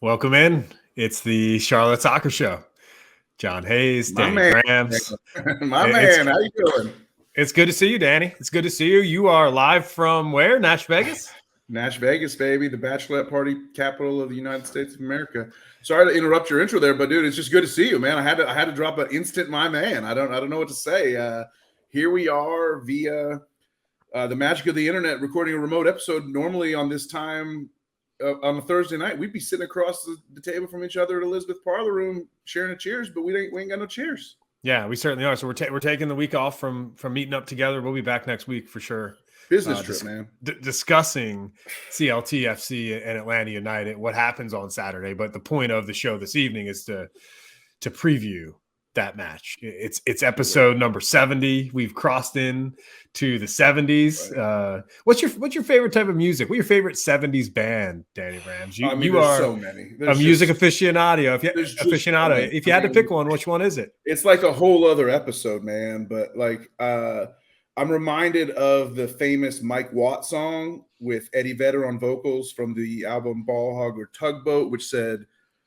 Welcome in. It's the Charlotte Soccer Show. John Hayes, Danny Brams. My man, how you doing? It's good to see you, Danny. It's good to see you. You are live from where? Nash Vegas? Nash Vegas, baby, the bachelorette party capital of the United States of America. Sorry to interrupt your intro there, but dude, it's just good to see you, man. I had to drop an instant my man. I don't know what to say. Here we are via the magic of the internet, recording a remote episode. Normally on this time on a Thursday night, we'd be sitting across the table from each other at Elizabeth Parlor Room sharing a cheers, but we ain't got no cheers. Yeah, we certainly are. So we're taking the week off from meeting up together. We'll be back next week for sure. Business trip, man. Discussing CLT FC and Atlanta United, what happens on Saturday. But the point of the show this evening is to preview that match. It's episode number 70. We've crossed in to the 70s. Right. What's your favorite type of music? What's your favorite 70s band, Danny Brams? You are so many. A music aficionado. If you had to pick one, which one is it? It's like a whole other episode, man. But like I'm reminded of the famous Mike Watt song with Eddie Vedder on vocals from the album Ball Hog or Tugboat, which said,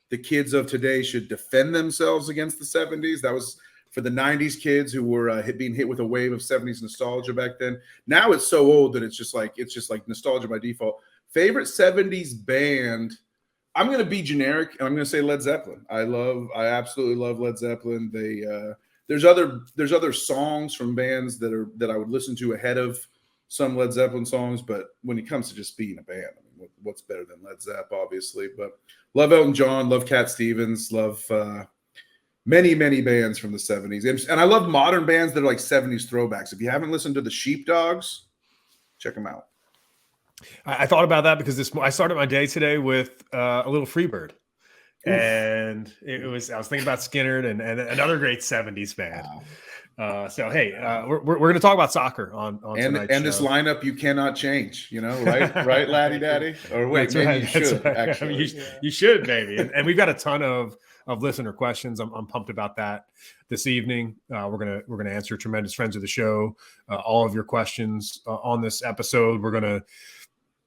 "The kids of today should defend themselves against the 70s." That was for the 90s kids who were being hit with a wave of 70s nostalgia back then. Now it's so old that it's just like nostalgia by default. Favorite 70s band? I'm going to be generic and I'm going to say Led Zeppelin. I absolutely love Led Zeppelin. There's other songs from bands that I would listen to ahead of some Led Zeppelin songs, but when it comes to just being a band, I mean, what's better than Led Zepp, obviously. But love Elton John, love Cat Stevens, love many bands from the 70s. And I love modern bands that are like 70s throwbacks. If you haven't listened to the Sheepdogs, check them out. I thought about that because I started my day today with a little Freebird. And I was thinking about Skinner and another great 70s band. Wow. So hey, we're going to talk about soccer on tonight's show. This lineup you cannot change, right, laddie daddy? Or wait, maybe you should. Actually, I mean, you should maybe. And we've got a ton of listener questions. I'm pumped about that this evening. We're gonna answer tremendous friends of the show, all of your questions on this episode. We're gonna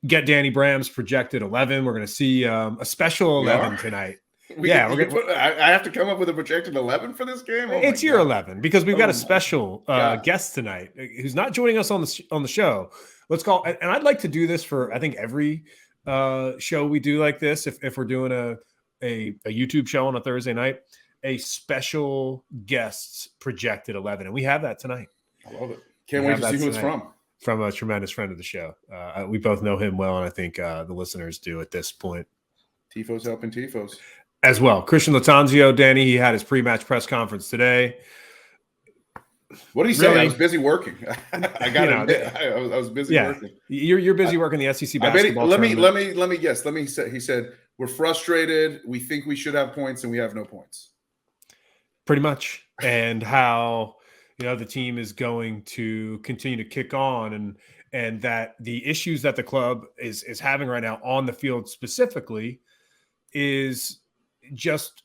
get Danny Brams projected 11. We're gonna see a special 11 tonight. I have to come up with a projected 11 for this game. It's your 11 because we've got a special guest tonight who's not joining us on the show. Let's call, and I'd like to do this for I think every show we do like this. If we're doing a YouTube show on a Thursday night, a special guests projected 11, and we have that tonight. I love it. Can't wait to see who it's from. From a tremendous friend of the show. We both know him well, and I think the listeners do at this point. Tifos helping Tifos. As well. Christian Latanzio, Danny, he had his pre-match press conference today. What did he say? Really? I was busy working. I got to admit, I was busy working. You're busy working the SEC basketball. Let me guess. He said, we're frustrated. We think we should have points and we have no points. Pretty much. And how, the team is going to continue to kick on and that the issues that the club is having right now on the field specifically is just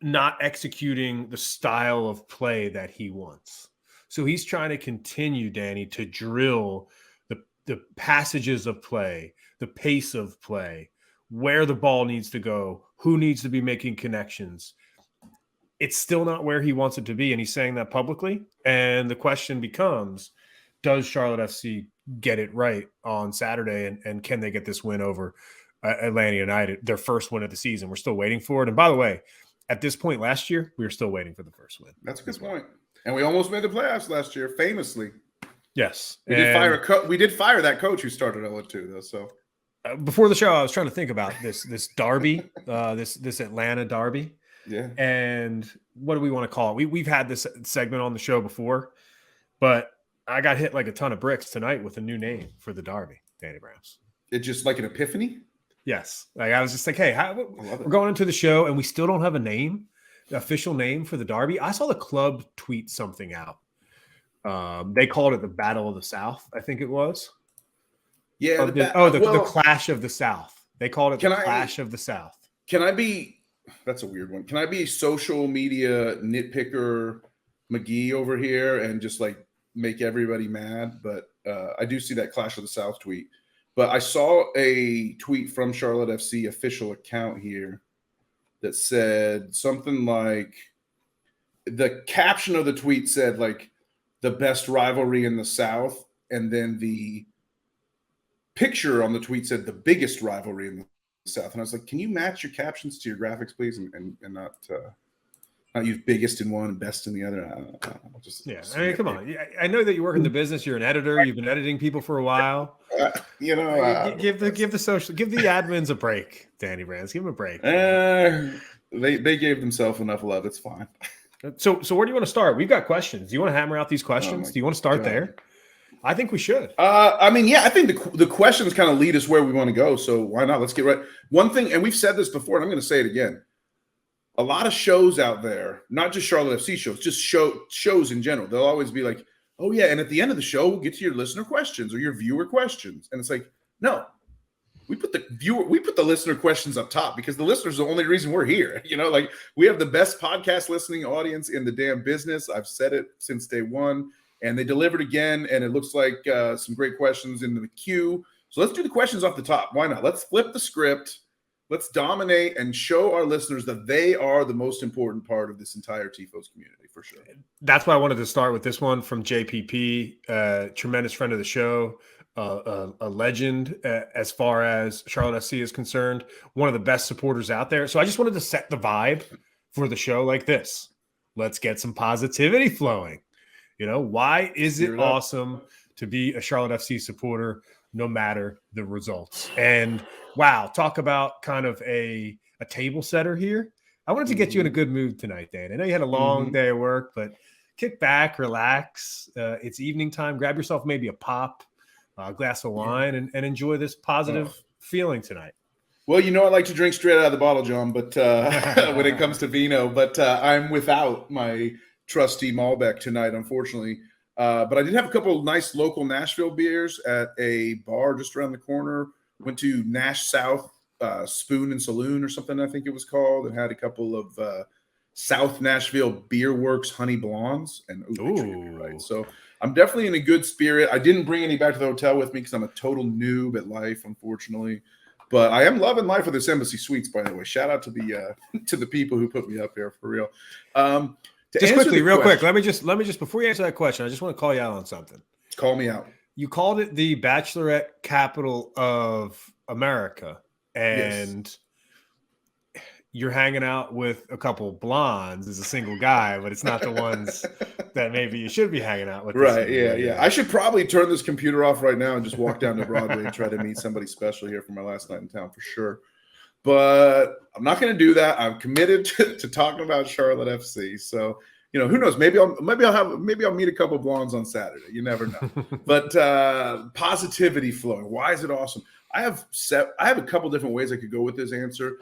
not executing the style of play that he wants. So he's trying to continue, Danny, to drill the passages of play, the pace of play, where the ball needs to go, who needs to be making connections. It's still not where he wants it to be, and he's saying that publicly. And the question becomes, does Charlotte FC get it right on Saturday, and can they get this win over Atlanta United, their first win of the season? We're still waiting for it. And by the way, at this point last year, we were still waiting for the first win. That's a good point. And we almost made the playoffs last year, famously. Yes. We did fire that coach who started 0-2, though. So before the show, I was trying to think about this derby, this Atlanta derby. Yeah. And what do we want to call it? We've had this segment on the show before, but I got hit like a ton of bricks tonight with a new name for the derby, Danny Brams. It's just like an epiphany? Yes. Like I was just like, hey, we're going into the show and we still don't have a name, the official name for the derby. I saw the club tweet something out. They called it the Battle of the South, I think it was. Yeah. The Clash of the South. They called it the Clash of the South. That's a weird one. Can I be social media nitpicker McGee over here and just like make everybody mad? But I do see that Clash of the South tweet. But I saw a tweet from Charlotte FC official account here that said something like, the caption of the tweet said like the best rivalry in the South, and then the picture on the tweet said the biggest rivalry in the South. And I was like, can you match your captions to your graphics, please, and not use biggest in one and best in the other? I mean, come on. I know that you work in the business. You're an editor. You've been editing people for a while. You know, give the admins a break, Danny Brams. Give them a break. They gave themselves enough love. It's fine. So where do you want to start? We've got questions. Do you want to hammer out these questions? Do you want to start there? I think we should. I mean, yeah, I think the questions kind of lead us where we want to go. So why not? Let's get right. One thing, and we've said this before, and I'm going to say it again. A lot of shows out there, not just Charlotte FC shows, just shows in general. They'll always be like, oh yeah, and at the end of the show, we'll get to your listener questions or your viewer questions. And it's like, no, we put the listener questions up top because the listeners are the only reason we're here. You know, like we have the best podcast listening audience in the damn business. I've said it since day one, and they delivered again. And it looks like some great questions in the queue. So let's do the questions off the top. Why not? Let's flip the script. Let's dominate and show our listeners that they are the most important part of this entire Tifos community, for sure. That's why I wanted to start with this one from JPP, tremendous friend of the show, a legend as far as Charlotte FC is concerned, one of the best supporters out there. So I just wanted to set the vibe for the show like this. Let's get some positivity flowing. You know, why is it awesome to be a Charlotte FC supporter no matter the results? And wow, talk about kind of a table setter here. I wanted to get you in a good mood tonight, Dan. I know you had a long day of work, but kick back, relax. It's evening time. Grab yourself maybe a pop, a glass of wine, and enjoy this positive feeling tonight. Well, you know I like to drink straight out of the bottle, John, but when it comes to vino, but I'm without my trusty Malbec tonight, unfortunately. But I did have a couple of nice local Nashville beers at a bar just around the corner. Went to Nash South Spoon and Saloon or something, I think it was called, and had a couple of South Nashville Beer Works Honey Blondes. And right. So I'm definitely in a good spirit. I didn't bring any back to the hotel with me because I'm a total noob at life, unfortunately. But I am loving life with this Embassy Suites, by the way. Shout out to the people who put me up here, for real. Just quickly, real quick. Let me just before you answer that question, I just want to call you out on something. Call me out. You called it the Bachelorette capital of America, and you're hanging out with a couple blondes as a single guy, but it's not the ones that maybe you should be hanging out with. Right? Yeah. I should probably turn this computer off right now and just walk down to Broadway and try to meet somebody special here for my last night in town, for sure. But I'm not going to do that. I'm committed to talking about Charlotte FC. So, you know, who knows? Maybe I'll meet a couple of blondes on Saturday. You never know. But positivity flowing. Why is it awesome? I have a couple different ways I could go with this answer.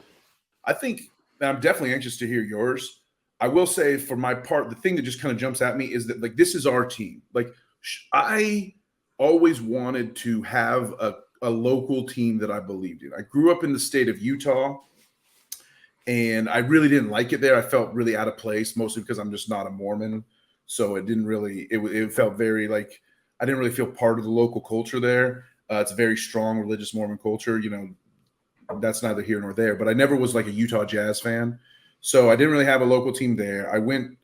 I think, and I'm definitely anxious to hear yours. I will say, for my part, the thing that just kind of jumps at me is that, like, this is our team. Like, I always wanted to have a local team that I believed in. I grew up in the state of Utah, and I really didn't like it there. I felt really out of place, mostly because I'm just not a Mormon. So it didn't really, it felt very like, I didn't really feel part of the local culture there. It's a very strong religious Mormon culture. You know, that's neither here nor there, but I never was like a Utah Jazz fan. So I didn't really have a local team there.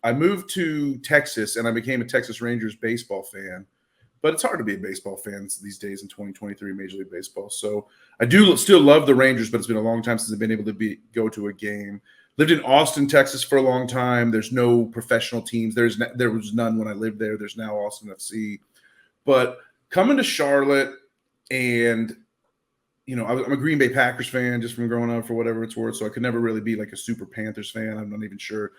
I moved to Texas, and I became a Texas Rangers baseball fan. But it's hard to be a baseball fan these days in 2023 Major League Baseball. So I do still love the Rangers, but it's been a long time since I've been able to go to a game. Lived in Austin, Texas for a long time. There's no professional teams. There was none when I lived there. There's now Austin FC. But coming to Charlotte, and, you know, I'm a Green Bay Packers fan just from growing up, for whatever it's worth. So I could never really be like a super Panthers fan. I'm not even sure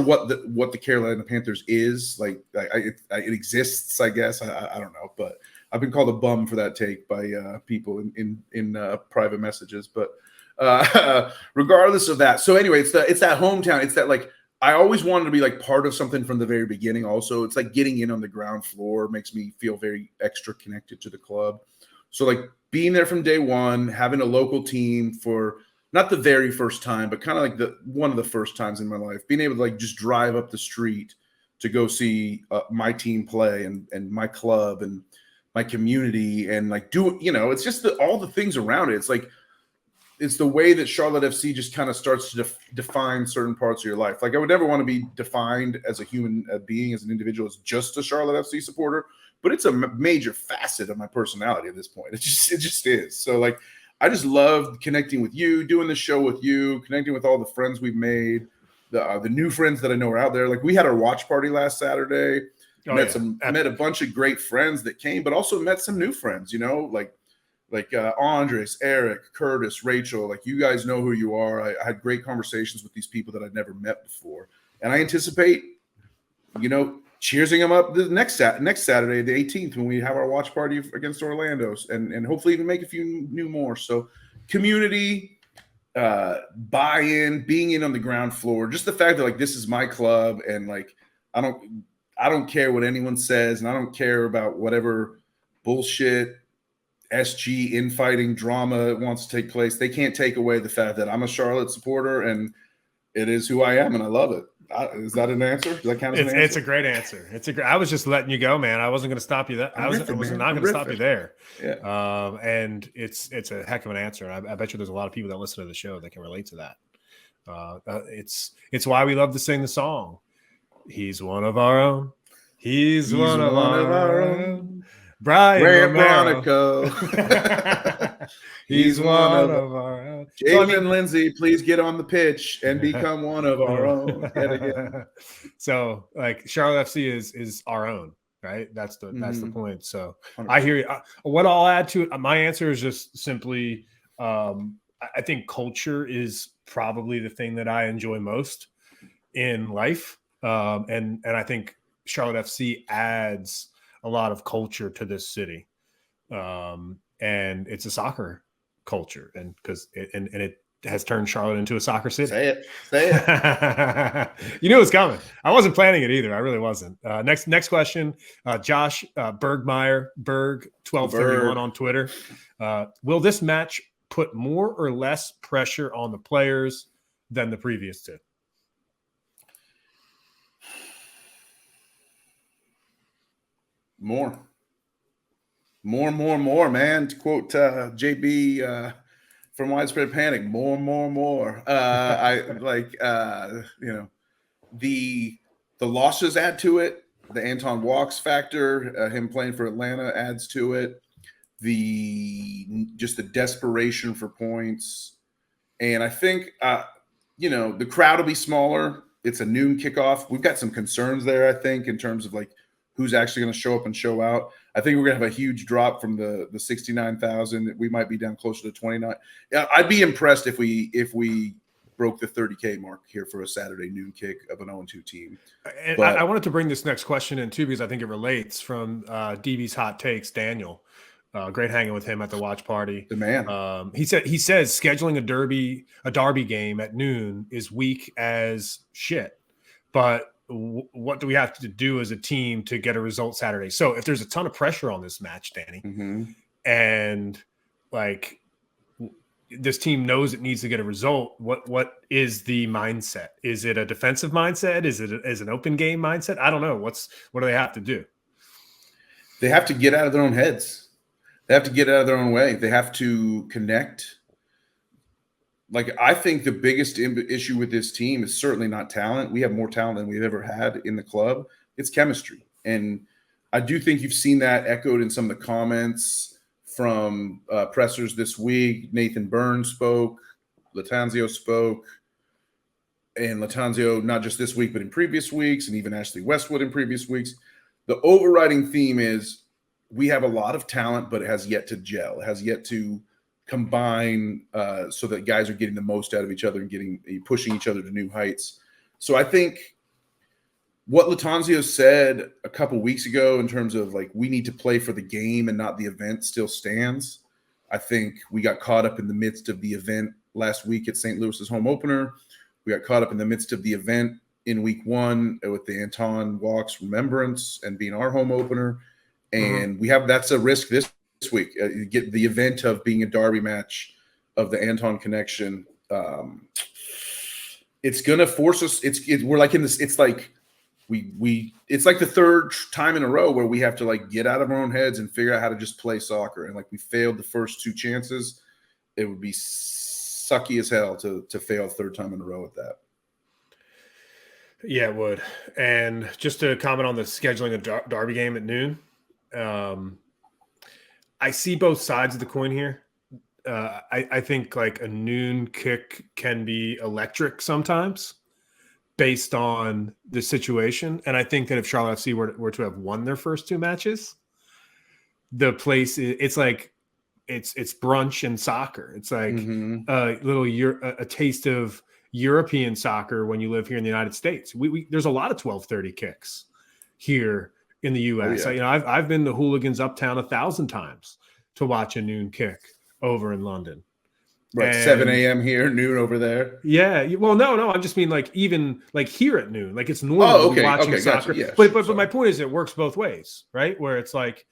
what the Carolina Panthers is. Like, it exists, I guess. I don't know, but I've been called a bum for that take by people in private messages. But regardless of that, so anyway, it's that hometown. It's that, like, I always wanted to be like part of something from the very beginning. Also, it's like getting in on the ground floor makes me feel very extra connected to the club. So, like, being there from day one, having a local team for not the very first time, but kind of like one of the first times in my life, being able to, like, just drive up the street to go see my team play and my club, and my community and like it's just all the things around it. It's like, it's the way that Charlotte FC just kind of starts to define certain parts of your life. Like I would never want to be defined as a human being, as an individual, as just a Charlotte FC supporter, but it's a major facet of my personality at this point. It just is. So like, I just love connecting with you, doing the show with you, connecting with all the friends we've made, the new friends that I know are out there. Like we had our watch party last Saturday, met a bunch of great friends that came, but also met some new friends, like Andres, Eric, Curtis, Rachel. Like you guys know who you are. I had great conversations with these people that I'd never met before. And I anticipate, cheersing them up the next Saturday, the 18th, when we have our watch party against Orlando, and hopefully even make a few new more. So community, buy-in, being in on the ground floor, just the fact that like this is my club, and like I don't care what anyone says, and I don't care about whatever bullshit SG infighting drama wants to take place. They can't take away the fact that I'm a Charlotte supporter, and it is who I am, and I love it. Is that an answer? Does that count as an answer? It's a great answer. I was just letting you go, man. I wasn't going to stop you. I was not going to stop you there. Yeah. And it's a heck of an answer. I bet you there's a lot of people that listen to the show that can relate to that. It's why we love to sing the song. He's one of our own. He's one of our own. Brian Bronico. He's one of our own. Jalen Lindsay, please get on the pitch and become one of our own. So, like, Charlotte FC is our own, right? That's the point. So 100%. I hear you. What I'll add to it, my answer is just simply, I think culture is probably the thing that I enjoy most in life, and I think Charlotte FC adds a lot of culture to this city, and it's a soccer culture, and because it has turned Charlotte into a soccer city. Say it. You knew it was coming. I wasn't planning it either. I really wasn't. Next question. Josh Bergmeyer, Berg1231 on Twitter. Will this match put more or less pressure on the players than the previous two? More, man. To quote JB from Widespread Panic, more. I like, the losses add to it. The Anton Walks factor, him playing for Atlanta, adds to it. Just the desperation for points. And I think, the crowd will be smaller. It's a noon kickoff. We've got some concerns there, I think, in terms of like, who's actually going to show up and show out. I think we're going to have a huge drop from the 69,000. We might be down closer to 29. Yeah, I'd be impressed if we broke the 30K mark here for a Saturday noon kick of an 0-2 team. And I wanted to bring this next question in too, because I think it relates from DB's Hot Takes, Daniel. Great hanging with him at the watch party. The man. He says scheduling a derby game at noon is weak as shit, but what do we have to do as a team to get a result Saturday? So if there's a ton of pressure on this match, Danny, and like this team knows it needs to get a result, what is the mindset? Is it a defensive mindset? Is it an open game mindset? I don't know. What do they have to do? They have to get out of their own heads. They have to get out of their own way. They have to connect. Like, I think the biggest issue with this team is certainly not talent. We have more talent than we've ever had in the club. It's chemistry. And I do think you've seen that echoed in some of the comments from pressers this week. Nathan Burns spoke. Latanzio spoke. And Latanzio, not just this week, but in previous weeks, and even Ashley Westwood in previous weeks. The overriding theme is we have a lot of talent, but it has yet to gel. It has yet to combine so that guys are getting the most out of each other and pushing each other to new heights. So I think what Latanzio said a couple weeks ago in terms of like we need to play for the game and not the event still stands. I think we got caught up in the midst of the event last week at St. Louis's home opener. We got caught up in the midst of the event in week one with the Anton Walks remembrance and being our home opener. And that's a risk this week. You get the event of being a derby match of the Anton connection. It's going to force us. We're like in this. It's like it's like the third time in a row where we have to like get out of our own heads and figure out how to just play soccer. And like we failed the first 2 chances. It would be sucky as hell to fail a third time in a row at that. Yeah, it would. And just to comment on the scheduling of Derby game at noon, I see both sides of the coin here. I think like a noon kick can be electric sometimes based on the situation. And I think that if Charlotte FC were to have won their first 2 matches, the place it's like it's brunch and soccer. It's like a taste of European soccer when you live here in the United States. There's a lot of 12:30 kicks here in the U.S. Oh, yeah. I've been to Hooligans Uptown 1,000 times to watch a noon kick over in London. Right, 7 a.m. here, noon over there. Yeah, well, no, I just mean like even like here at noon, like it's normal watching soccer. Gotcha. Yeah, but my point is, it works both ways, right? Where it's like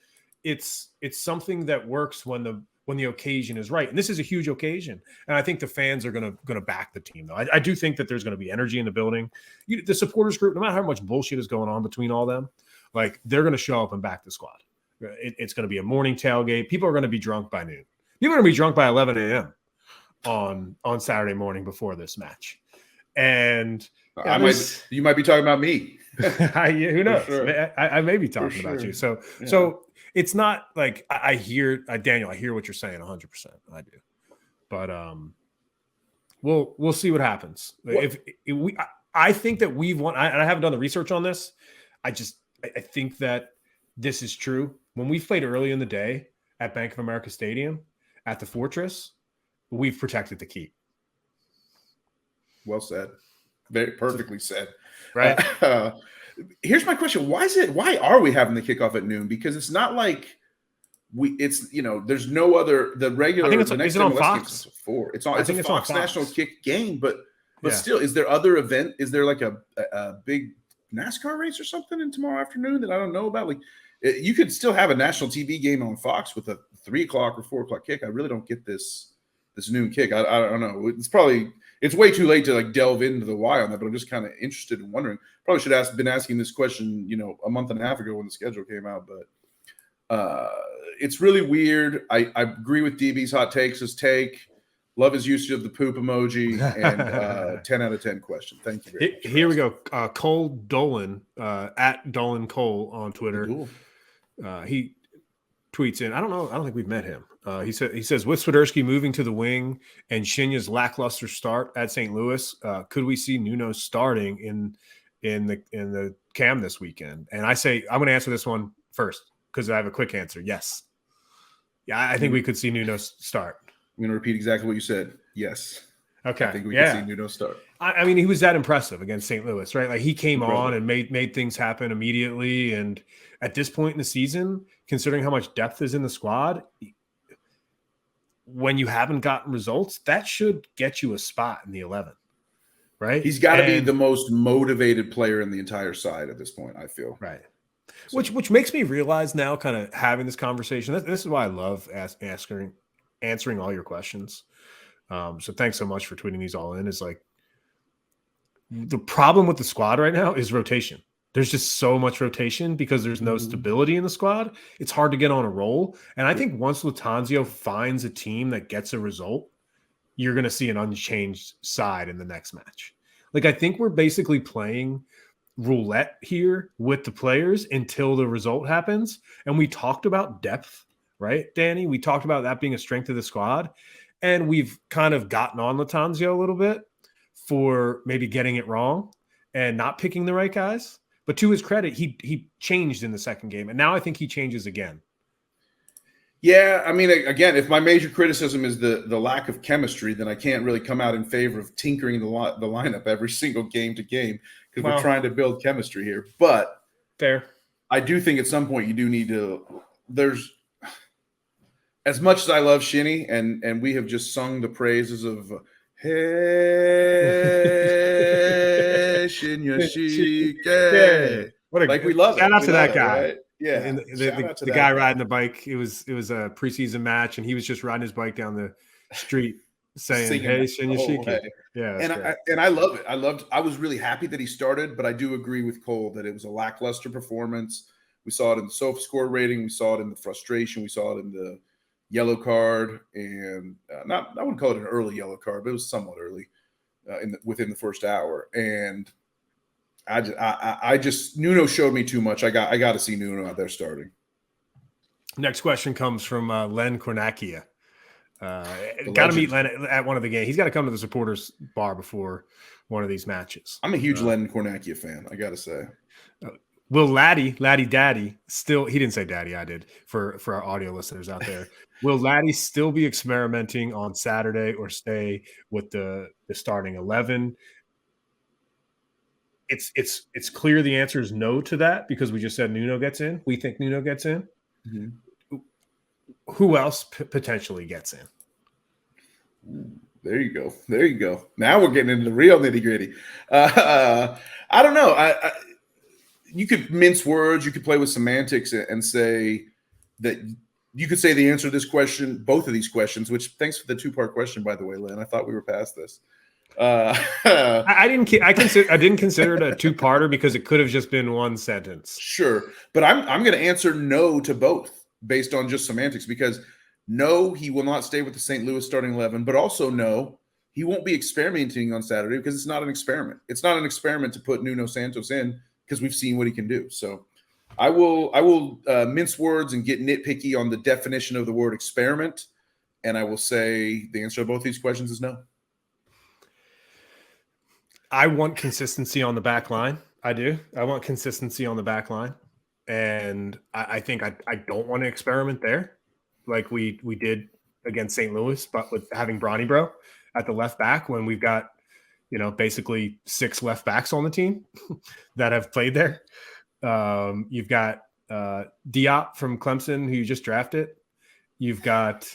it's something that works when the occasion is right, and this is a huge occasion, and I think the fans are gonna back the team. Though I do think that there's gonna be energy in the building. The supporters group, no matter how much bullshit is going on between all them, like they're gonna show up and back the squad. It's gonna be a morning tailgate. People are gonna be drunk by noon. People are gonna be drunk by 11 a.m. on Saturday morning before this match, and you might be talking about me. Who knows? Sure. I may be talking about you. So it's not like I hear Daniel. I hear what you're saying 100%. I do, but we'll see what happens. I think that we've won. And I haven't done the research on this. I think that this is true. When we played early in the day at Bank of America Stadium at the Fortress, we've protected the keep. Well said. Very perfectly said. Right. Here's my question. Why are we having the kickoff at noon? Because it's not like there's no other, the regular, I think is it on Fox? It's a Fox national kick game, but still, is there other event? Is there like a big NASCAR race or something in tomorrow afternoon that I don't know about? Like you could still have a national TV game on Fox with a 3 o'clock or 4 o'clock kick. I really don't get this noon kick. I don't know. It's way too late to like delve into the why on that, but I'm just kind of interested and wondering. Probably should have been asking this question, a month and a half ago when the schedule came out, but it's really weird. I agree with DB's hot takes. His take. Love his usage of the poop emoji and 10 out of 10 question. Thank you very much. Here we go. Cole Dolan at Dolan Cole on Twitter. Cool. He tweets in. I don't think we've met him. He says with Swiderski moving to the wing and Shinya's lackluster start at St. Louis, could we see Nuno starting in the cam this weekend? And I say I'm going to answer this one first because I have a quick answer. Yes. Yeah, I think we could see Nuno start. I'm going to repeat exactly what you said. Yes. Okay. I think we could see Nuno start. I mean, he was that impressive against St. Louis, right? Like he came on and made things happen immediately. And at this point in the season, considering how much depth is in the squad, when you haven't gotten results, that should get you a spot in the 11, right? He's got to be the most motivated player in the entire side at this point, I feel. Right. So. Which makes me realize now, kind of having this conversation, this is why I love answering all your questions. So thanks so much for tweeting these all in. Is like the problem with the squad right now is rotation. There's just so much rotation because there's no stability in the squad. It's hard to get on a roll. And I think once Lattanzio finds a team that gets a result, you're going to see an unchanged side in the next match. Like, I think we're basically playing roulette here with the players until the result happens. And we talked about depth, right, Danny? We talked about that being a strength of the squad. And we've kind of gotten on Lattanzio a little bit for maybe getting it wrong and not picking the right guys. But to his credit, he changed in the second game, and now I think he changes again. Yeah, I mean, again, if my major criticism is the lack of chemistry, then I can't really come out in favor of tinkering the lineup every single game to game because we're trying to build chemistry here. But fair, I do think at some point you do need to. There's as much as I love Shinny, and we have just sung the praises of. Hey, Shinya Shike. We love it. Shout out to that guy. Right? Yeah. And the guy riding the bike. It was a preseason match, and he was just riding his bike down the street saying, singing "Hey, that the whole Shinyashiki." way. Yeah, that's And great. I love it. I was really happy that he started, but I do agree with Cole that it was a lackluster performance. We saw it in the sofa score rating. We saw it in the frustration. We saw it in the yellow card, and I wouldn't call it an early yellow card, but it was somewhat early within the first hour. And I just Nuno showed me too much. I got to see Nuno out there starting. Next question comes from Len Cornacchia. Got to meet Len at one of the games. He's got to come to the supporters bar before one of these matches. I'm a huge Len Cornacchia fan, I got to say. Will Laddie Daddy still, he didn't say daddy, I did for our audio listeners out there. Will Laddie still be experimenting on Saturday or stay with the starting 11? It's clear the answer is no to that because we just said Nuno gets in. We think Nuno gets in. Mm-hmm. Who else potentially gets in? There you go. Now we're getting into the real nitty gritty. I don't know. You could mince words. You could play with semantics and say that you could say the answer to this question, both of these questions, which thanks for the 2-part question, by the way, Lynn. I thought we were past this. I didn't consider it a 2-parter because it could have just been one sentence. Sure. But I'm going to answer no to both based on just semantics because no, he will not stay with the St. Louis starting 11, but also no, he won't be experimenting on Saturday because it's not an experiment. It's not an experiment to put Nuno Santos in because we've seen what he can do. So I will mince words and get nitpicky on the definition of the word experiment. And I will say the answer to both these questions is no. I want consistency on the back line. I do. I want consistency on the back line. And I think I don't want to experiment there like we did against St. Louis, but with having BroniBro at the left back when we've got, basically 6 left backs on the team that have played there. You've got Diop from Clemson, who you just drafted. You've got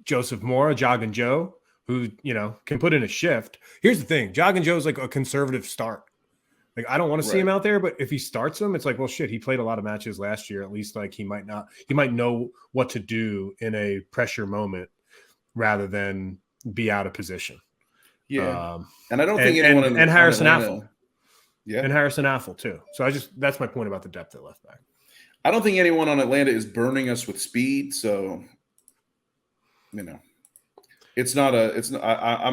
Joseph Mora, Jog and Joe, who, can put in a shift. Here's the thing. Jog and Joe is like a conservative start. Like, I don't want to see him out there, but if he starts him, it's like, well, shit, he played a lot of matches last year. At least like he might know what to do in a pressure moment rather than be out of position. Yeah. And I don't think anyone and Harrison Affle. Yeah. And Harrison Affle too. So that's my point about the depth at left back. I don't think anyone on Atlanta is burning us with speed. So, I'm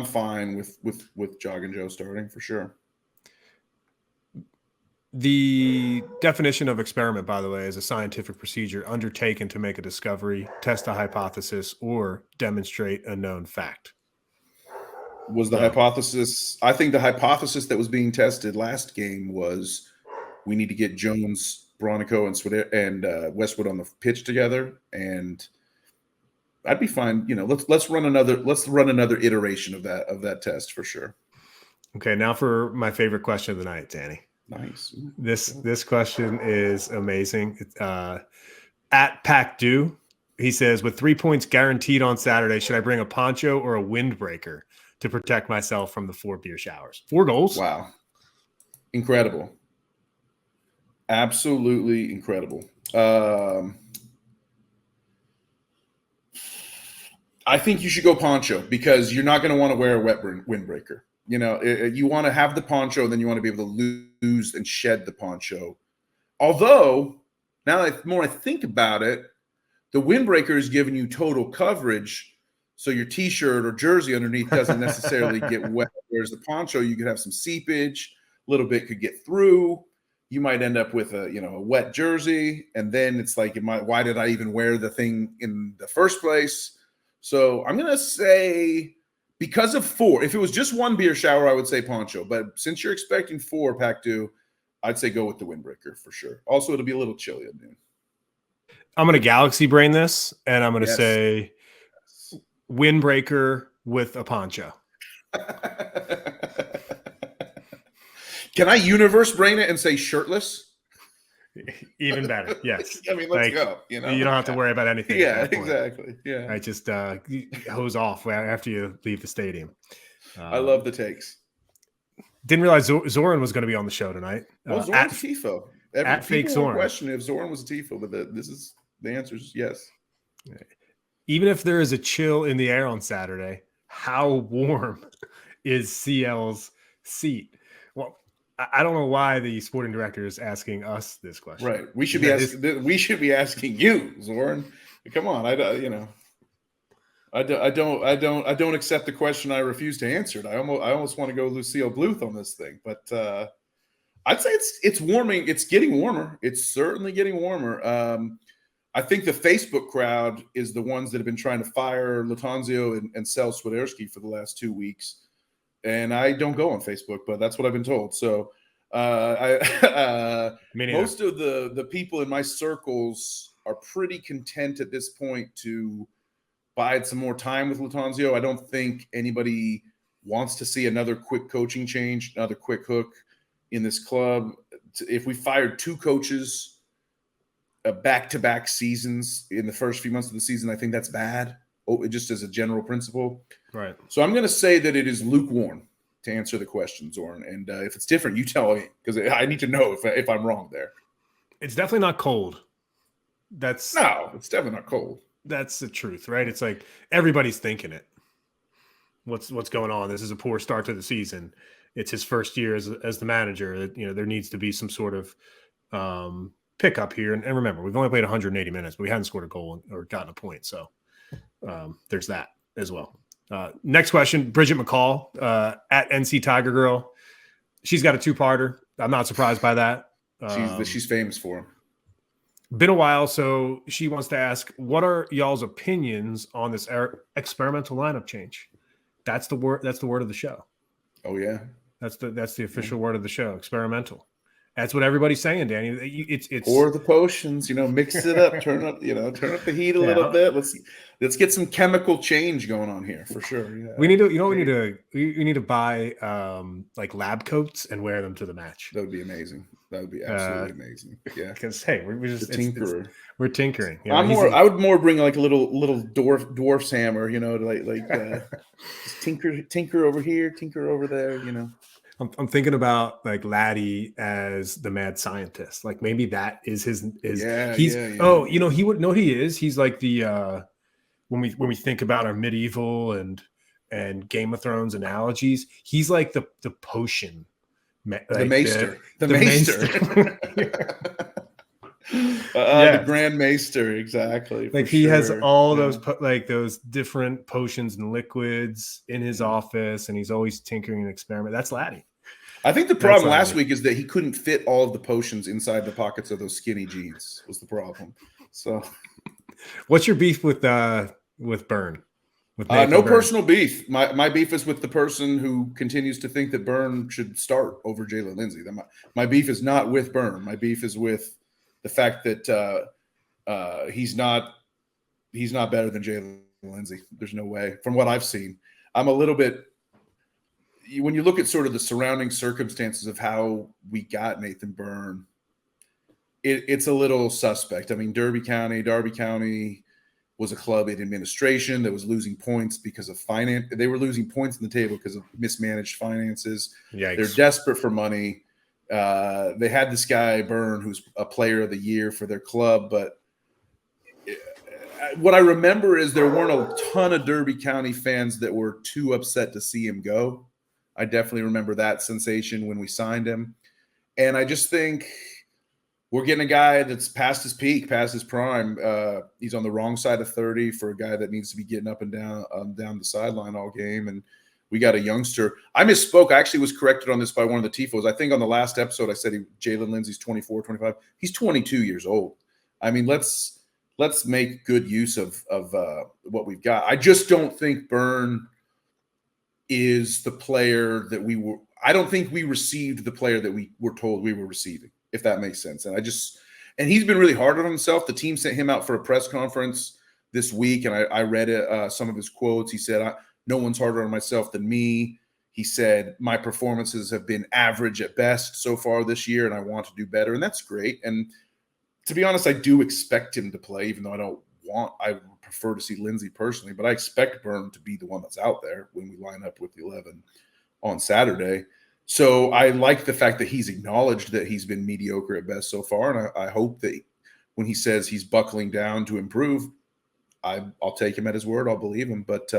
fine with Jog and Joe starting for sure. The definition of experiment, by the way, is a scientific procedure undertaken to make a discovery, test a hypothesis, or demonstrate a known fact. Was the hypothesis? I think the hypothesis that was being tested last game was we need to get Jones, Bronico, and Westwood on the pitch together, and I'd be fine. Let's run another iteration of that test for sure. Okay, now for my favorite question of the night, Danny. Nice. This question is amazing. At Pac-Do, he says, with 3 points guaranteed on Saturday, should I bring a poncho or a windbreaker to protect myself from the 4 beer showers? 4 goals. Wow. Incredible. Absolutely incredible. I think you should go poncho because you're not going to want to wear a wet windbreaker. You want to have the poncho, then you want to be able to lose and shed the poncho. Although, now the more I think about it, the windbreaker is giving you total coverage, so your T-shirt or jersey underneath doesn't necessarily get wet. Whereas the poncho, you could have some seepage, a little bit could get through. You might end up with a wet jersey, and then it's like, why did I even wear the thing in the first place? So I'm gonna say, because of 4, if it was just 1 beer shower, I would say poncho. But since you're expecting 4, Pac-Do, I'd say go with the windbreaker for sure. Also, it'll be a little chilly at noon. I'm going to galaxy brain this, and I'm going to say windbreaker with a poncho. Can I universe brain it and say shirtless? Even better. Yes. I mean, let's go. You don't have to worry about anything. Yeah, exactly. Yeah. I just hose off after you leave the stadium. I love the takes. Didn't realize Zoran was going to be on the show tonight. Well, Zoran's tifo. At fake Zoran. Question if Zoran was a tifo, but the answer is yes. even if there is a chill in the air on Saturday, how warm is CL's seat? Well, I don't know why the sporting director is asking us this question. Right. We should be asking you, Zoran. Come on. I don't accept the question. I refuse to answer it. I almost want to go Lucille Bluth on this thing, but I'd say it's warming. It's getting warmer. It's certainly getting warmer. I think the Facebook crowd is the ones that have been trying to fire Lattanzio and sell Swiderski for the last 2 weeks. And I don't go on Facebook, but that's what I've been told. So most of the people in my circles are pretty content at this point to bide some more time with Lattanzio. I don't think anybody wants to see another quick coaching change, another quick hook in this club. If we fired 2 coaches back-to-back seasons in the first few months of the season, I think that's bad, just as a general principle. Right. So I'm going to say that it is lukewarm to answer the question, Zoran. And if it's different, you tell me, because I need to know if I'm wrong there. It's definitely not cold. No, it's definitely not cold. That's the truth, right? It's like everybody's thinking it. What's going on? This is a poor start to the season. It's his first year as the manager. There needs to be some sort of pickup here. And remember, we've only played 180 minutes, but we haven't scored a goal or gotten a point. So there's that as well. Next question, Bridget McCall at NC Tiger Girl. She's got a 2-parter. I'm not surprised by that. She's famous for him. Been a while, so she wants to ask, what are y'all's opinions on this experimental lineup change? That's the word. That's the word of the show. Oh yeah, that's the official word of the show. Experimental. That's what everybody's saying, Danny. It's pour the potions, mix it up, turn up the heat a little bit. Let's get some chemical change going on here for sure. Yeah. We need to, we need to buy like lab coats and wear them to the match. That would be amazing. That would be absolutely amazing. Yeah, because hey, we're just tinkerer. We're tinkering. I would more bring like a little dwarf's hammer, to tinker over here, tinker over there. I'm thinking about like Laddie as the mad scientist. Like maybe that is his. Oh, he would know what he is. He's like the when we think about our medieval and Game of Thrones analogies, he's like the potion. The maester. The maester. The Grand Maester, exactly. Like he has all those those different potions and liquids in his office, and he's always tinkering and experimenting. That's Laddie. I think the problem last week is that he couldn't fit all of the potions inside the pockets of those skinny jeans. Was the problem. So, what's your beef with Byrne? No personal beef. My beef is with the person who continues to think that Byrne should start over Jalen Lindsey. My beef is not with Byrne. My beef is with the fact that he's not better than Jalen Lindsey. There's no way. From what I've seen, I'm a little bit. When you look at sort of the surrounding circumstances of how we got Nathan Byrne, it's a little suspect. I mean, Darby County was a club in administration that was losing points because of finance. They were losing points on the table because of mismanaged finances. Yikes. They're desperate for money. They had this guy, Byrne, who's a player of the year for their club. But what I remember is there weren't a ton of Derby County fans that were too upset to see him go. I definitely remember that sensation when we signed him. And I just think we're getting a guy that's past his peak, past his prime. He's on the wrong side of 30 for a guy that needs to be getting up and down the sideline all game. And we got a youngster. I misspoke. I actually was corrected on this by one of the TIFOs. I think on the last episode I said Jalen Lindsey's 24, 25. He's 22 years old. I mean, let's make good use of what we've got. I just don't think Byrne is the player that we were. I don't think we received the player that we were told we were receiving, if that makes sense. And he's been really hard on himself. The team sent him out for a press conference this week, and I read some of his quotes. He said, no one's harder on myself than me. He said, my performances have been average at best so far this year, and I want to do better. And that's great. And to be honest, I do expect him to play, even though I prefer to see Lindsey personally, but I expect Byrne to be the one that's out there when we line up with the 11 on Saturday. So I like the fact that he's acknowledged that he's been mediocre at best so far. And I hope that when he says he's buckling down to improve, I'll take him at his word. I'll believe him. But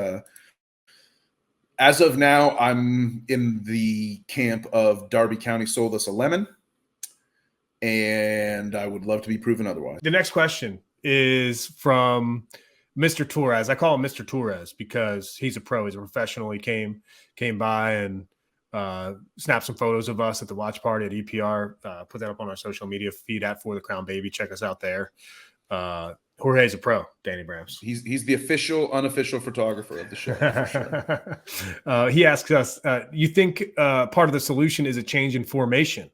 as of now, I'm in the camp of Darby County sold us a lemon, and I would love to be proven otherwise. The next question is from Mr. Torres. I call him Mr. Torres because he's a pro. He's a professional. He came by and snapped some photos of us at the watch party at EPR. Put that up on our social media feed at For the Crown Baby. Check us out there. Jorge's a pro, Danny Brams. He's the official, unofficial photographer of the show. For sure. He asks us, you think part of the solution is a change in formation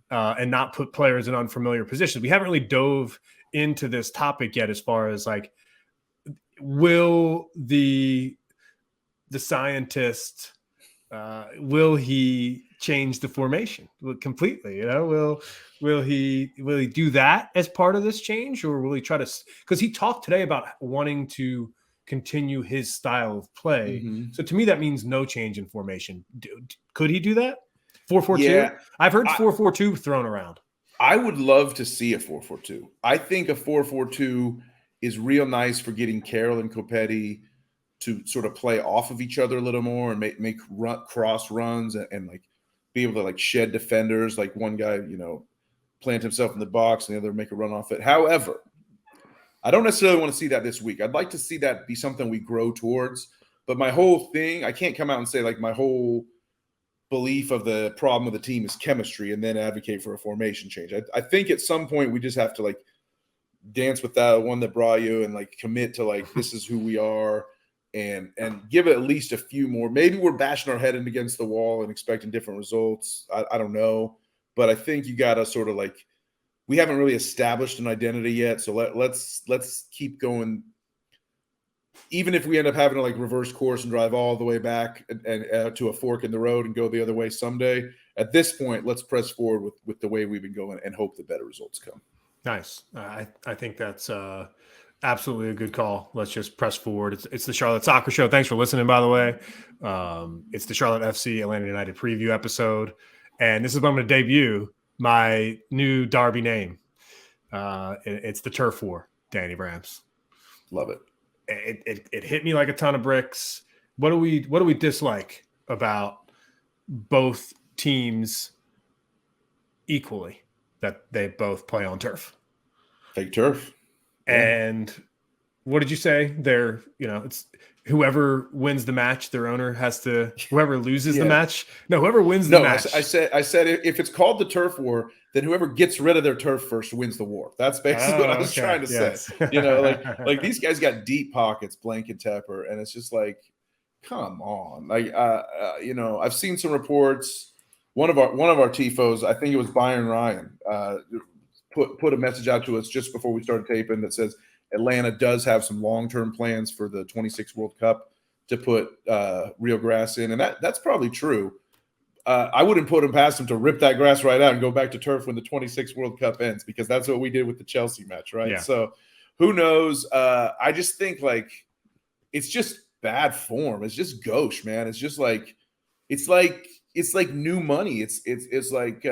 and not put players in unfamiliar positions? We haven't really dove into this topic yet as far as like, will the scientist, will he change the formation completely? Will he do that as part of this change, or will he try to? Because he talked today about wanting to continue his style of play. Mm-hmm. So to me, that means no change in formation. Could he do that? 4-4-2. Yeah, I've heard 4-4-2 thrown around. I would love to see a 4-4-2. I think a 4-4-2 is real nice for getting Carroll and Copetti to sort of play off of each other a little more and make cross runs and like be able to like shed defenders. Like one guy, plant himself in the box and the other make a run off it. However, I don't necessarily want to see that this week. I'd like to see that be something we grow towards. But my whole thing, I can't come out and say like my whole belief of the problem of the team is chemistry and then advocate for a formation change. I think at some point we just have to like dance with that one that brought you and like commit to like this is who we are and give it at least a few more. Maybe we're bashing our head in against the wall and expecting different results. I don't know. But I think you got to sort of like we haven't really established an identity yet. So let's keep going. Even if we end up having to like reverse course and drive all the way back and to a fork in the road and go the other way someday, at this point, let's press forward with the way we've been going and hope that better results come. Nice. I think that's absolutely a good call. Let's just press forward. It's the Charlotte Soccer Show. Thanks for listening, by the way. It's the Charlotte FC Atlanta United preview episode. And this is when I'm going to debut my new Derby name. It's the Turf War, Danny Brams. Love it. It hit me like a ton of bricks. What do we dislike about both teams equally? That they both play on turf. Fake turf. And what did you say? It's whoever wins the match, their owner has to, whoever loses the match. No, whoever wins the match. I said if it's called the turf war, then whoever gets rid of their turf first wins the war. That's basically what I was trying to say. Like these guys got deep pockets, Blanket Tepper, and it's just like, come on. Like I've seen some reports. One of our TIFOs, I think it was Byron Ryan, put a message out to us just before we started taping that says Atlanta does have some long-term plans for the 26 World Cup to put real grass in, and that's probably true. I wouldn't put him past him to rip that grass right out and go back to turf when the 26 World Cup ends, because that's what we did with the Chelsea match, right? Yeah. So who knows? I just think like it's just bad form. It's just gauche, man. It's just like it's like new money. It's like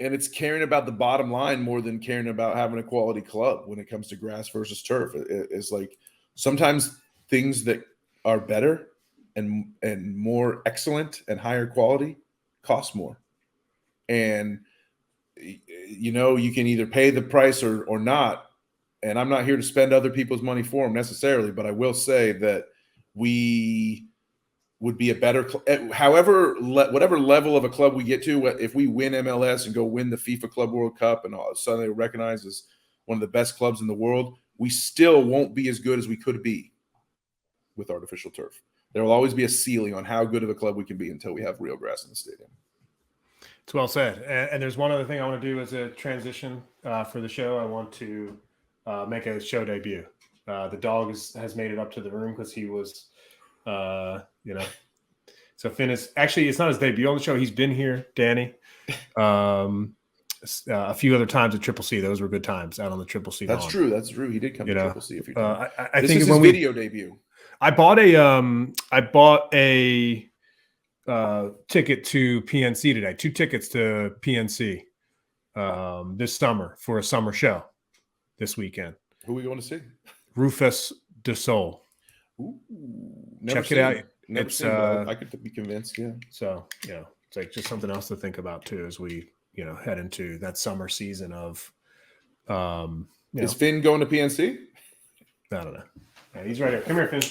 and it's caring about the bottom line more than caring about having a quality club when it comes to grass versus turf. It's like sometimes things that are better and more excellent and higher quality cost more. And, you can either pay the price or not. And I'm not here to spend other people's money for them necessarily, but I will say that we would be a better, whatever level of a club we get to, if we win MLS and go win the FIFA Club World Cup and all of a sudden they're recognized as one of the best clubs in the world, we still won't be as good as we could be with artificial turf. There will always be a ceiling on how good of a club we can be until we have real grass in the stadium. It's well said. And there's one other thing I want to do as a transition for the show. I want to make a show debut. The dog has made it up to the room because he was, so Finn is actually, it's not his debut on the show. He's been here, Danny, a few other times at Triple C. Those were good times out on the Triple C. That's true. He did come to Triple C a few times. I this think is his video debut. I bought a ticket to PNC today. 2 tickets to PNC this summer for a summer show this weekend. Who are we going to see? Rufus de Sol. Ooh, Check it out. Never seen, but I could be convinced. Yeah. So it's like just something else to think about too as we head into that summer season of. Is Finn going to PNC? I don't know. Yeah, he's right here. Come here, Finn.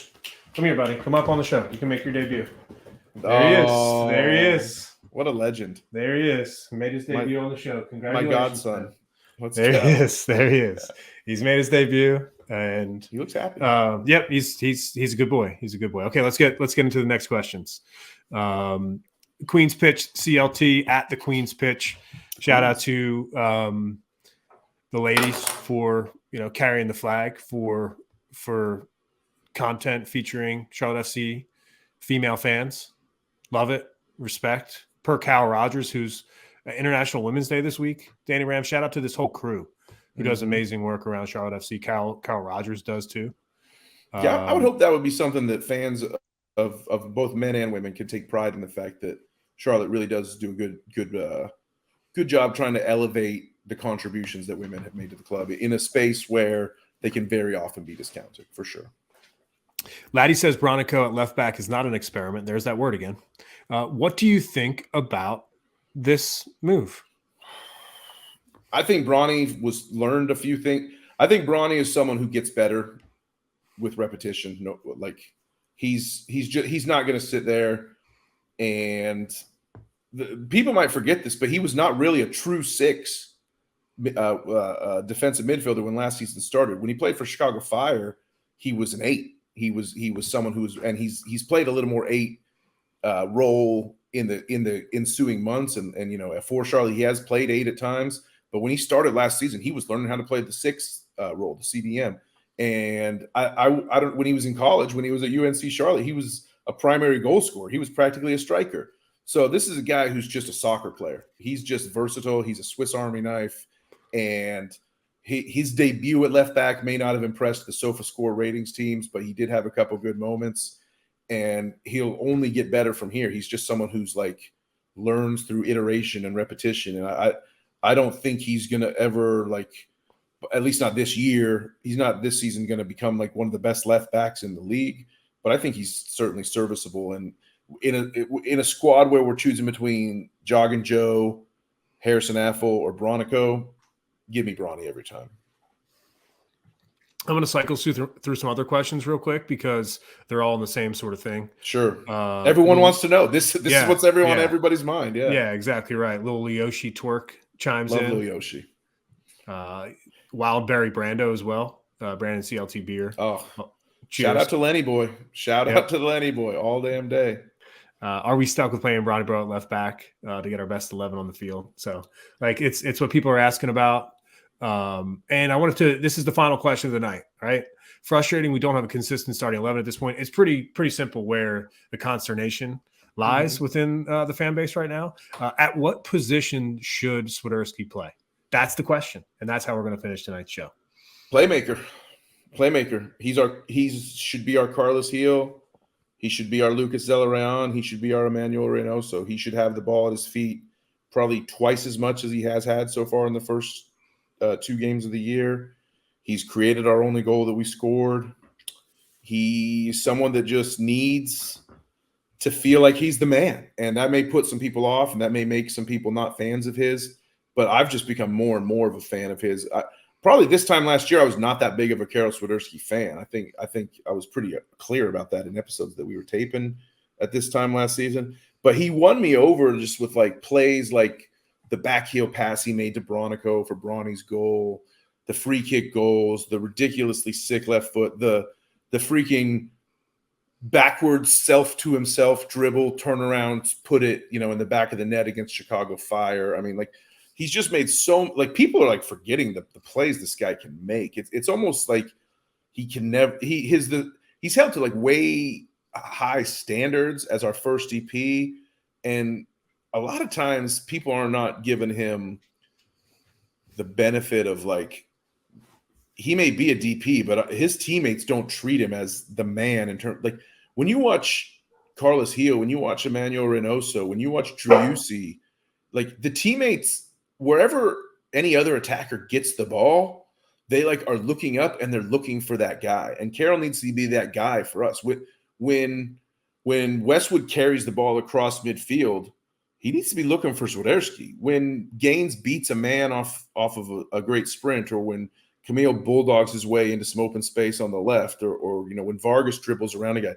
Come here, buddy. Come up on the show. You can make your debut. There he is. There he is. What a legend. There he is. He made his debut on the show. Congratulations. My godson. There he is. There he is. He's made his debut and he looks happy. Yep, he's a good boy. He's a good boy. Okay, let's get into the next questions. Queen's Pitch CLT at the Queen's Pitch. Shout out to the ladies for carrying the flag for content featuring Charlotte FC female fans. Love it. Respect. Per Cal Rogers, who's International Women's Day this week. Danny Brams, shout out to this whole crew who does amazing work around Charlotte FC. Cal Rogers does too. Yeah, I would hope that would be something that fans of both men and women can take pride in, the fact that Charlotte really does do a good job trying to elevate the contributions that women have made to the club in a space where they can very often be discounted, for sure. Laddie says Bronico at left back is not an experiment. There's that word again. What do you think about this move? I think Bronny learned a few things. I think Bronny is someone who gets better with repetition. No, like he's not going to sit there and people might forget this, but he was not really a true six defensive midfielder when last season started. When he played for Chicago Fire, he was an 8. He was someone who was, and he's played a little more 8 role in the ensuing months, and for Charlotte he has played 8 at times. But when he started last season, he was learning how to play the 6 role, the CDM. And I don't. When he was in college, when he was at UNC Charlotte, he was a primary goal scorer. He was practically a striker. So this is a guy who's just a soccer player. He's just versatile. He's a Swiss Army knife, and his debut at left back may not have impressed the SofaScore ratings teams, but he did have a couple good moments, and he'll only get better from here. He's just someone who's like learns through iteration and repetition, and I don't think he's gonna ever, like, at least not this year. He's not this season going to become like one of the best left backs in the league, but I think he's certainly serviceable. And in a squad where we're choosing between Joggin' Joe, Harrison Affle, or Bronico, give me Bronny every time. I'm going to cycle through some other questions real quick because they're all in the same sort of thing. Sure. Everyone wants to know. This is what's on everybody's mind. Yeah. Yeah, exactly right. Little Leoshi Twerk chimes in. Love Leoshi. Wildberry Brando as well. Brandon CLT Beer. Oh, shout out to Lenny Boy. Shout out to Lenny Boy all damn day. Are we stuck with playing BroniBro at left back to get our best 11 on the field? So, like, it's what people are asking about. And I wanted to. This is the final question of the night. Right? Frustrating. We don't have a consistent starting 11 at this point. It's pretty simple where the consternation lies within the fan base right now. At what position should Swiderski play? That's the question, and that's how we're going to finish tonight's show. Playmaker. He should be our Carlos Gil. He should be our Lucas Zelarayan. He should be our Emmanuel Reynoso. He should have the ball at his feet probably twice as much as he has had so far in the first 2 games of the year. He's created our only goal that we scored. He's someone that just needs to feel like he's the man, and that may put some people off, and that may make some people not fans of his. But I've just become more and more of a fan of his. Probably this time last year, I was not that big of a Karol Swiderski fan. I think I was pretty clear about that in episodes that we were taping at this time last season. But he won me over just with like plays like the backheel pass he made to Bronico for Bronny's goal, the free kick goals, the ridiculously sick left foot, the freaking backwards self to himself dribble, turn around, put it in the back of the net against Chicago Fire. I mean, like. He's just made people are like forgetting the plays this guy can make. It's almost like he can never. He's held to like way high standards as our first DP, and a lot of times people are not giving him the benefit of like he may be a DP, but his teammates don't treat him as the man in terms like when you watch Carlos Gil, when you watch Emmanuel Reynoso, when you watch Driussi, like the teammates. Wherever any other attacker gets the ball, they like are looking up and they're looking for that guy. And Carroll needs to be that guy for us. When Westwood carries the ball across midfield, he needs to be looking for Swiderski. When Gaines beats a man off of a great sprint, or when Camille bulldogs his way into some open space on the left, or when Vargas dribbles around a guy,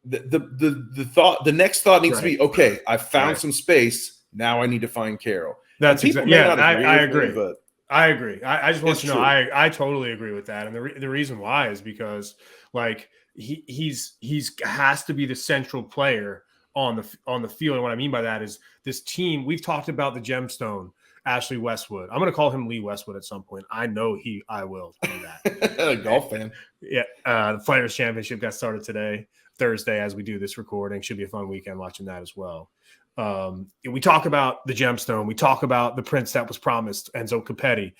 the next thought needs to be, okay, I found some space. Now I need to find Carroll. That's exactly. Yeah, I agree. But I agree. I just want you to know I totally agree with that. And the reason why is because like he's has to be the central player on the field. And what I mean by that is this team, we've talked about the gemstone, Ashley Westwood. I'm going to call him Lee Westwood at some point. I know I will do that. A golf fan. Yeah. The Players Championship got started today, Thursday, as we do this recording. Should be a fun weekend watching that as well. We talk about the gemstone. We talk about the prince that was promised, Enzo Capetti.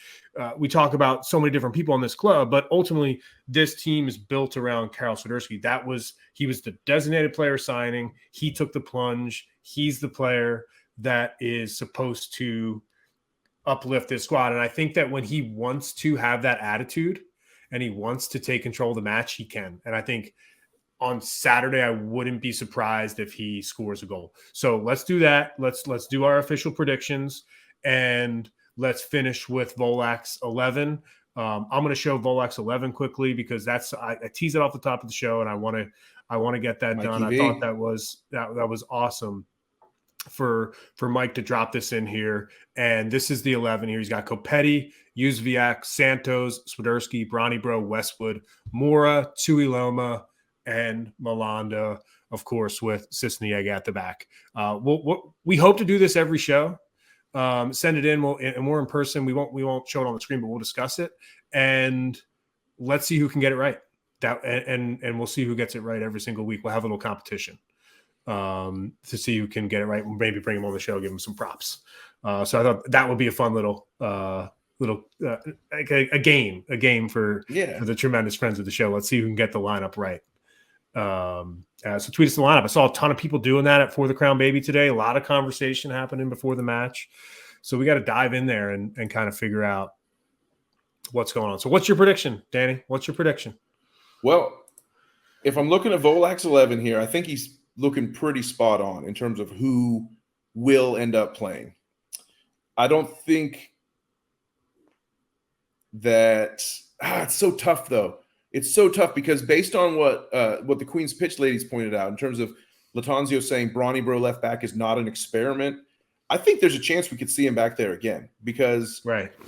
We talk about so many different people in this club, but ultimately this team is built around Karol Swiderski. He was the designated player signing. He took the plunge. He's the player that is supposed to uplift this squad. And I think that when he wants to have that attitude and he wants to take control of the match, he can. And I think on Saturday, I wouldn't be surprised if he scores a goal. So let's do that. Let's do our official predictions, and let's finish with Volak's 11. I'm going to show Volak's 11 quickly because I teased it off the top of the show, and I want to get that done. I thought that was awesome for Mike to drop this in here. And this is the 11 here. He's got Copetti, Uzviak, Santos, Swiderski, BroniBro, Westwood, Mora, Tuiloma, and Malanda, of course, with Cisniega at the back. We hope to do this every show. Send it in, and we're in person. We won't show it on the screen, but we'll discuss it, and let's see who can get it right. And we'll see who gets it right every single week. We'll have a little competition to see who can get it right. Maybe bring him on the show, give him some props. So I thought that would be a fun little a game for the tremendous friends of the show. Let's see who can get the lineup right. So tweet us the lineup. I saw a ton of people doing that at For the Crown Baby today. A lot of conversation happening before the match. So we got to dive in there and kind of figure out what's going on. So what's your prediction, Danny? What's your prediction? Well, if I'm looking at Volak's 11 here, I think he's looking pretty spot on in terms of who will end up playing. I don't think that it's so tough though. It's so tough because based on what the Queen's Pitch ladies pointed out in terms of Latanzio saying BroniBro left back is not an experiment, I think there's a chance we could see him back there again because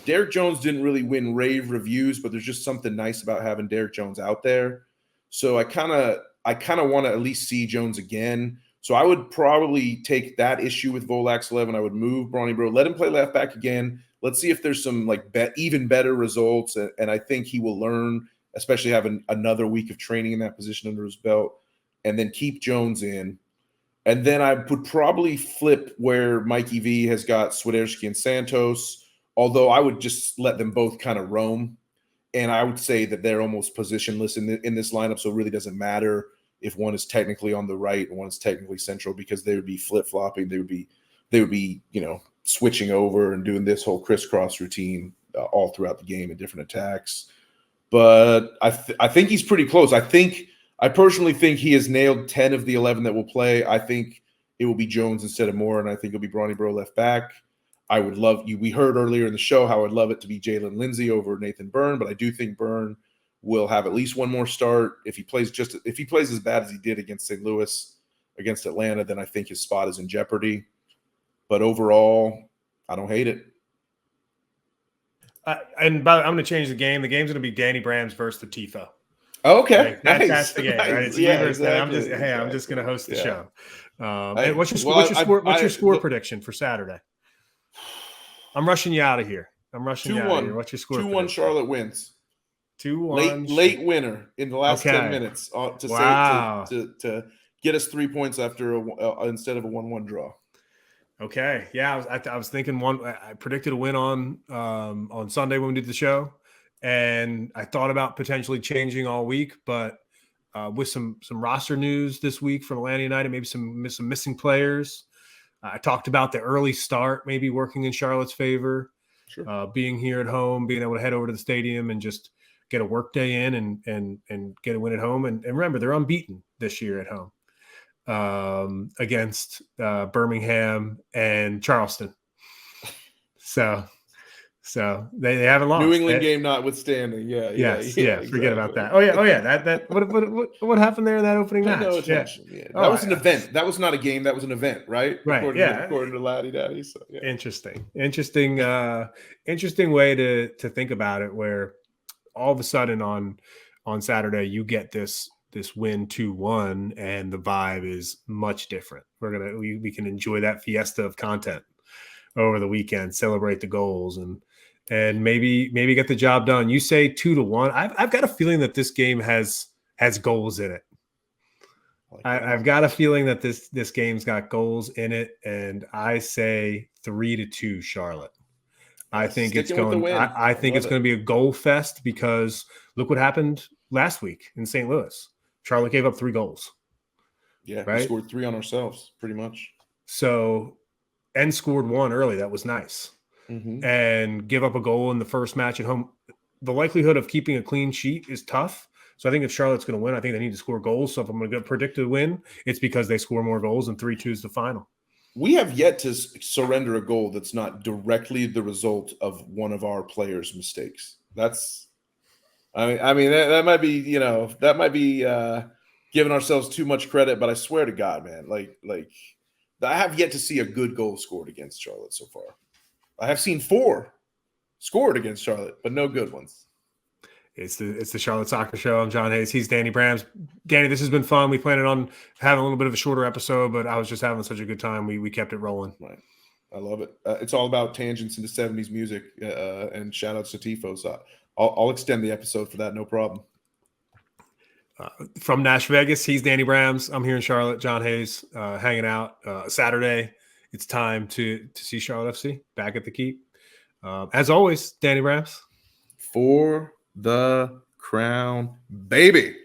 Derek Jones didn't really win rave reviews, but there's just something nice about having Derek Jones out there. So I kind of want to at least see Jones again. So I would probably take that issue with Volak's 11. I would move BroniBro, let him play left back again. Let's see if there's some even better results, and I think he will learn, especially having another week of training in that position under his belt, and then keep Jones in. And then I would probably flip where Mikey V has got Swiderski and Santos, although I would just let them both kind of roam. And I would say that they're almost positionless in this lineup, so it really doesn't matter if one is technically on the right and one is technically central because they would be flip-flopping. They would be switching over and doing this whole crisscross routine all throughout the game in different attacks. But I think he's pretty close. I personally think he has nailed 10 of the 11 that will play. I think it will be Jones instead of Moore, and I think it'll be BroniBro left back. I would love you. We heard earlier in the show how I'd love it to be Jalen Lindsay over Nathan Byrne, but I do think Byrne will have at least one more start. If he plays as bad as he did against St. Louis, against Atlanta, then I think his spot is in jeopardy. But overall, I don't hate it. I'm going to change the game. The game's going to be Danny Brams versus the Tifo. Okay, nice. That's the game. Nice. Right? It's Exactly. I'm just going to host the show. And what's your score prediction for Saturday? I'm rushing you out of here. What's your score? 2-1 Charlotte wins. 2-1. Late winner in the last 10 minutes to get us 3 points after instead of a 1-1 draw. Okay. Yeah, I was thinking I predicted a win on Sunday when we did the show, and I thought about potentially changing all week, but with some roster news this week from Atlanta United, maybe some missing players. I talked about the early start maybe working in Charlotte's favor. Sure. Being here at home, being able to head over to the stadium and just get a work day in and get a win at home. And remember, they're unbeaten this year at home against Birmingham and Charleston. So they haven't lost. New England game notwithstanding. Yeah. Yes. Forget about that. Oh yeah. That what happened there in that opening match? No attention. Yeah. That was an event. That was not a game. That was an event, right? Right. According to Laddie Daddy. So yeah. Interesting way to think about it, where all of a sudden on Saturday you get this win 2-1 and the vibe is much different. We can enjoy that fiesta of content over the weekend, celebrate the goals and maybe get the job done. You say 2-1. I've got a feeling that this game has goals in it. I've got a feeling that this game's got goals in it, and I say 3-2 Charlotte. I think it's going to be a goal fest, because look what happened last week in St. Louis. Charlotte gave up 3 goals. Yeah, right? We scored 3 on ourselves, pretty much. So, and scored 1 early. That was nice. Mm-hmm. And give up a goal in the first match at home. The likelihood of keeping a clean sheet is tough. So I think if Charlotte's going to win, I think they need to score goals. So if I'm going to predict a win, it's because they score more goals, and 3-2 is the final. We have yet to surrender a goal that's not directly the result of one of our players' mistakes. I mean, that might be, giving ourselves too much credit, but I swear to God, man, like I have yet to see a good goal scored against Charlotte so far. I have seen 4 scored against Charlotte, but no good ones. It's the Charlotte Soccer Show. I'm John Hayes. He's Danny Brams. Danny, this has been fun. We planned on having a little bit of a shorter episode, but I was just having such a good time. We kept it rolling. Right. I love it. It's all about tangents into 70s music, and shout outs to Tifo. So I'll extend the episode for that. No problem. From Nash Vegas, he's Danny Brams. I'm here in Charlotte. John Hayes, hanging out. Saturday, it's time to see Charlotte FC back at the Keep. As always, Danny Brams. For the crown, baby.